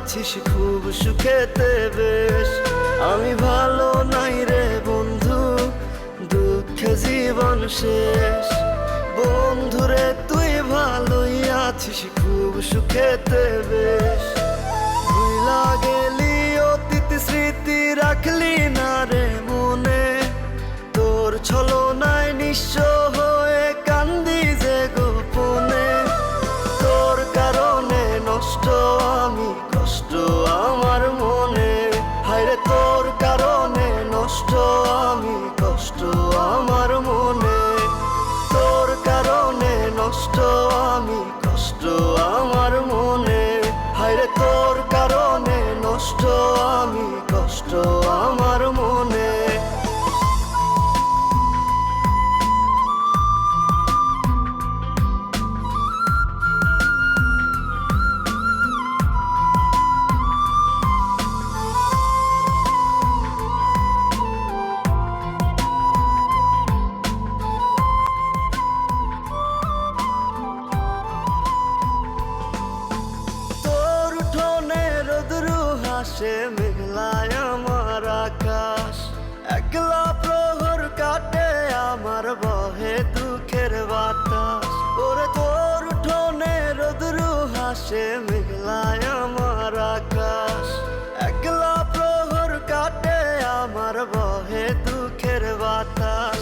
আছিস খুব সুখেতে বেশ। আমি ভালো নাই রে বন্ধু, দুঃখে জীবন শেষ। বন্ধুরে তুই ভালোই আছিস খুব সুখেতে বেশ। ভুইলা গেলি অতীত স্মৃতি রাখলি না রে মনে, তোর ছলনায় নিঃস্ব হয়ে কান্দি যে গোপনে। তোর কারণে নষ্ট আমি, কষ্ট আমার মনে। হায়রে তোর কারণে নষ্ট আমি, কষ্ট আমার মনে। তোর কারণে নষ্ট আমি, কষ্ট আমার মনে। হায়রে তোর কারণে নষ্ট আমি, কষ্ট আমার মনে। সে মেঘলায় আমার আকাশ, একলা প্রহর কাটে আমার বহে দুঃখের বাতাস। ওরে তোর উঠোনে রোদ্রু হাসে মেঘলায় আমার আকাশ, একলা প্রহর কাটে আমার বহে দুঃখের বাতাস।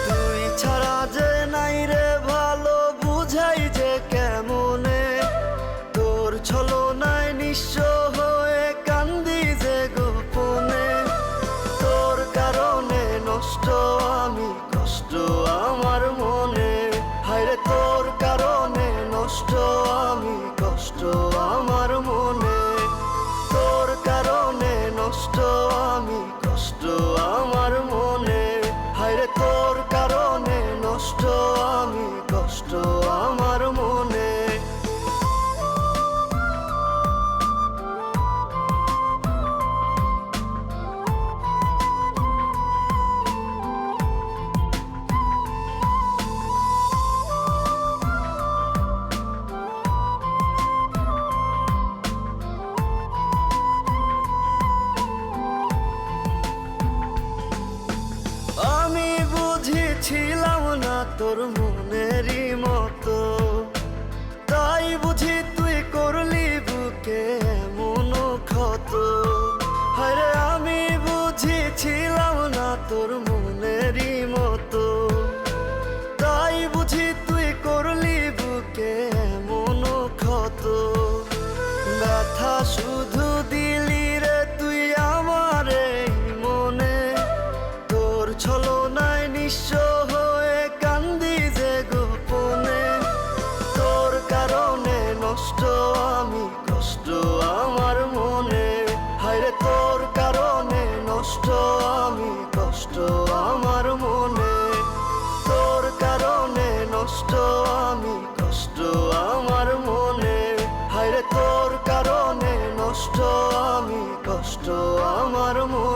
তুই ছাড়া যে নাই রে ভালো বুঝাই যে কেমনে, তোর ছলনায় নিঃস্ব হয়ে কান্দি যে গোপনে। তোর কারণে নষ্ট আমি, কষ্ট আমার মনে। হায়রে তোর কারণে নষ্ট আমি, কষ্ট আমার মনে। তোর কারণে নষ্ট আমি, কষ্ট আমার মনে। হায়রে তোর কারণে নষ্ট আমি, কষ্ট আমার মনে। আমি বুঝেছিলাম না তোর মনেরই মতো, তাই বুঝি তুই করলি বুকে এমন ক্ষত। হায়রে আমি বুঝেছিলাম না তোর মনেরই মতো, তাই বুঝি তুই করলি বুকে এমন ক্ষত। ব্যথা শুধু দিলি রে তুই আমার এই মনে, তোর ছলনায় নিঃস্ব হয়ে কান্দি যে গোপনে। তোর কারণে নষ্ট আমি, কষ্ট আমার মনে। হায়রে তোর কারণে নষ্ট আমি, কষ্ট আমার মনে। তোর কারণে নষ্ট আমি, কষ্ট আমার মনে। হায়রে তোর কারণে নষ্ট আমি, কষ্ট আমার মনে।